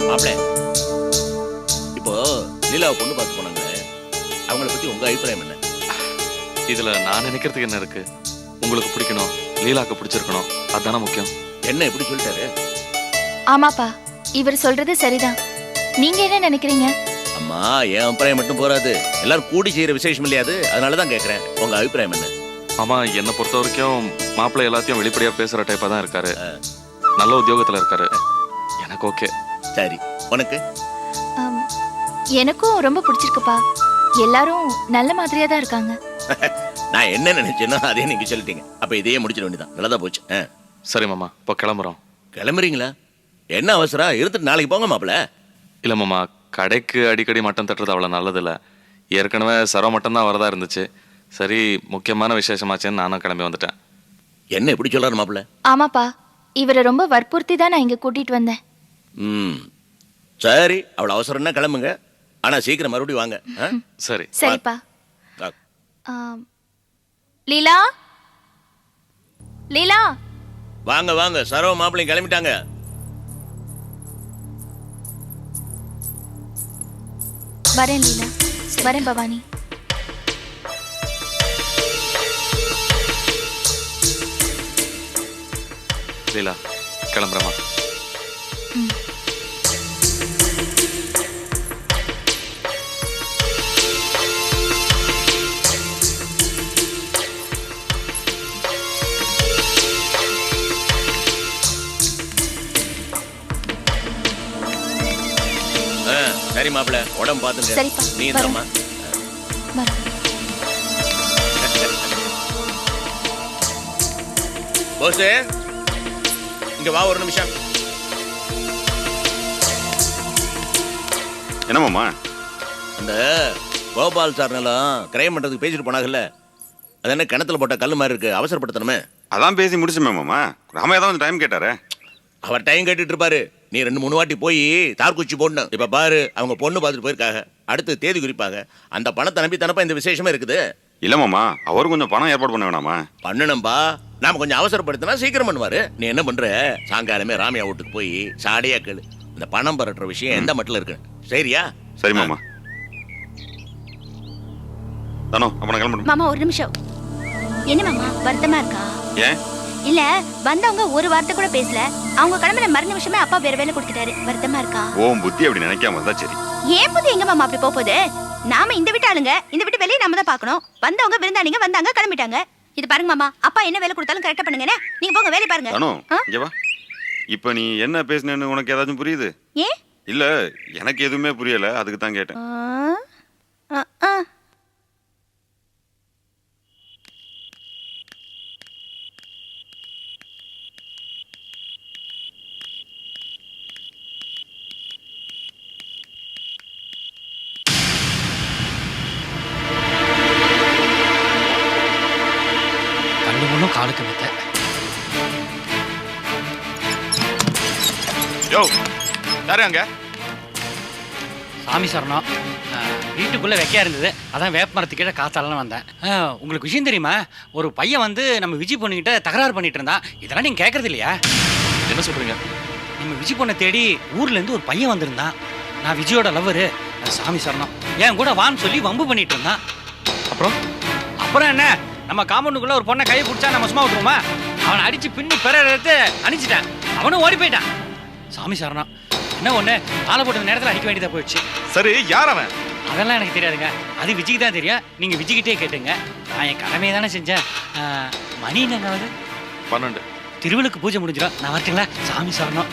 மாப்பிள, இப்போ லீலாவை பொண்ணு பார்த்து போனாங்களே, அவங்கள பத்தி உங்க அபிப்பிராயம் என்ன? இதுல நான் நினைக்கிறதுக்கு என்ன இருக்கு? உங்களுக்கு பிடிக்கணும், லீலாக்கு பிடிச்சிருக்கணும், அதுதானே முக்கியம். என்ன இப்படி சொல்லிட்டாரு? ஆமாப்பா, இவர் சொல்றது சரிதான். நீங்க என்ன நினைக்கிறீங்க? அம்மா, என் அபிப்பிராயம் மட்டும் போறாது, எல்லாரும் கூடி செய்யற விசேஷம் இல்லையாது, அதனாலதான் கேக்குறேன். உங்க அபிப்பிராயம் என்ன? ஆமா, என்னை பொறுத்த வரைக்கும் மாப்பிள்ளை எல்லாத்தையும் வெளிப்படையா பேசுற டைப்பா தான் இருக்காரு. நல்ல உத்தியோகத்துல இருக்காரு. எனக்கு ஓகே. சரி, உனக்கு? ஆம், எனக்கும் ரொம்ப பிடிச்சிருக்குப்பா. எல்லாரும் நல்ல மாதிரியா தான் இருக்காங்க. நான் என்ன நினைச்சேனோ அதே நீங்க சொல்லிட்டீங்க. அப்ப இதையே முடிச்சிட வேண்டியதான். நல்லதா போச்சு. சரி மாமா, இப்போ கிளம்புறோம். கிளம்புறீங்களா? என்ன அவசரம்? இருந்துட்டு நாளைக்கு போங்க மாப்பிள. இல்ல மாமா, கடைக்கு அடிக்கடி மட்டன் தட்டுறது அவ்வளவு நல்லதில்ல. ஏற்கனவே சரவ மட்டன் தான் வரதா இருந்துச்சு. சரி, முக்கியமான விசேஷமாச்சேன்னு நானும் கிளம்பி வந்துட்டேன். என்ன இப்படி சொல்றாரு மாப்பிள? ஆமாப்பா, இவரை ரொம்ப வற்புறுத்தி தான் நான் இங்க கூட்டிட்டு வந்தேன். சரி, அவ்வளவு அவசரம்னா கிளம்புங்க. ஆனா சீக்கிரம் மறுபடியும் வாங்க. சரி சரிப்பா. லீலா, லீலா, வாங்க வாங்க. சரவ மாப்பிளையும் கிளம்பிட்டாங்க. வரேன் லீலா, வரேன் பவானி. லீலா, கிளம்புறமா? சரி மாப்பிள, உடம்பு பாத்துங்க. சரிப்பா, நீ இந்தம்மா. போஸ், இங்க வா ஒரு நிமிஷம். என்னமாமா? அந்த கோபால் சார் நிலம் கிரைம் பண்றதுக்கு பேசிட்டு போனாங்கல்ல, அது என்ன கிணத்துல போட்ட கல்லு மாதிரி இருக்கு, அவசரப்படுத்தணுமே. அதான் பேசி முடிச்சுமே மாமா. ராமையா தான் வந்து டைம் கேட்டாரு. அவர் டைம் கேட்டுட்டு இருப்பாரு. நீ 2-3 வாட்டி போய் தார்குச்சி போடணும். இப்ப பாரு, அவங்க பொண்ணு பார்த்துட்டு போயிருக்காங்க. அடுத்து தேதி குறிப்பாங்க. அந்த பணத்தை நம்பி தானப்பா இந்த விசேஷமே இருக்குது. இல்ல மாமா, அவரும் கொஞ்சம் பணம் ஏற்பாடு பண்ண வேணாமா? பண்ணணும்பா. நாம கொஞ்சம் அவசரப்படுத்தினா சீக்கிரம் பண்ணுவாரு. நீ என்ன பண்ற? சாயங்காலமே ராமையா வீட்டுக்கு போய் சாடையா கேளு, இந்த பணம் பரட்டுற விஷயம் எந்த மட்டில் இருக்கு. சரியா? சரி மாமா. தானோ, அப்ப நான் கிளம்பணும். மாமா ஒரு நிமிஷம். என்ன மாமா வருத்தமா இருக்கா? ஏன்? இல்ல, வந்தவங்க ஒரு வார்த்தை கூட பேசல. அவங்க கிளம்புற மறு நிமிஷமே அப்பா வேற வேலை கொடுத்துட்டாரு. வருத்தமா இருக்கா? ஓம் புத்தி அப்படி நினைக்காம இருந்தா சரி. ஏன் புத்தி எங்க மாமா அப்படி போகுது? நாம இந்த வீட்டு ஆளுங்க, இந்த வீட்டு வேலையை நாம தான் பார்க்கணும். வந்தவங்க விருந்தாளிங்க வந்தாங்க, கிளம்பிட்டாங்க. இது பாருங்க மாமா, அப்பா என்ன வேலை கொடுத்தாலும் கரெக்டா பண்ணுங்க. நீங்க போங்க, வேலை பாருங்க. தானோ, இங்க வா. இப்ப நீ என்ன பேசுனேன்னு உனக்கு ஏதாச்சும் புரியுது? ஏன்? இல்ல, எனக்கு எதுவுமே புரியல, அதுக்கு தான் கேட்டேன். காலுக்கு வைத்த யோ, யாரு அங்க? சாமி சரணம். வீட்டுக்குள்ளே வைக்க இருந்தது, அதான் வேப்ப மரத்து கீழே காத்தாலாம் வந்தேன். உங்களுக்கு விஷயம் தெரியுமா? ஒரு பையன் வந்து நம்ம விஜய் பொண்ணுகிட்ட தகராறு பண்ணிட்டு இருந்தான். இதெல்லாம் நீங்கள் கேட்கறது இல்லையா? என்ன சொல்றீங்க? நம்ம விஜய் பொண்ணை தேடி ஊர்லேருந்து ஒரு பையன் வந்திருந்தான். நான் விஜயோட லவ்வரு, சாமி சரணம். என் கூட வான்னு சொல்லி வம்பு பண்ணிட்டு இருந்தான். அப்புறம் என்ன, நம்ம காம்பவுண்டுக்குள்ள ஒரு பொண்ணை கையை பிடிச்சா நம்ம சும்மா விட்டுருமா? அவனை அடிச்சு பின்னி பெற எடுத்து அனுப்பிச்சிட்டான். அவனும் ஓடி போயிட்டான். சாமி சரணம். என்ன ஒண்ணு, மாலை போட்ட நேரத்தில் அடிக்க வேண்டியதா போயிடுச்சு. சரி, யார் அவன்? அதெல்லாம் எனக்கு தெரியாதுங்க, அது விஜய்க்கு தான் தெரியும். நீங்க விஜய்கிட்டே கேட்டுங்க. நான் என் கடமையை தானே செஞ்சேன். மணி என்னங்காவது 12. திருவிழுக்கு பூஜை முடிஞ்சிடும். நான் வரட்டுங்களா? சாமி சரணம்.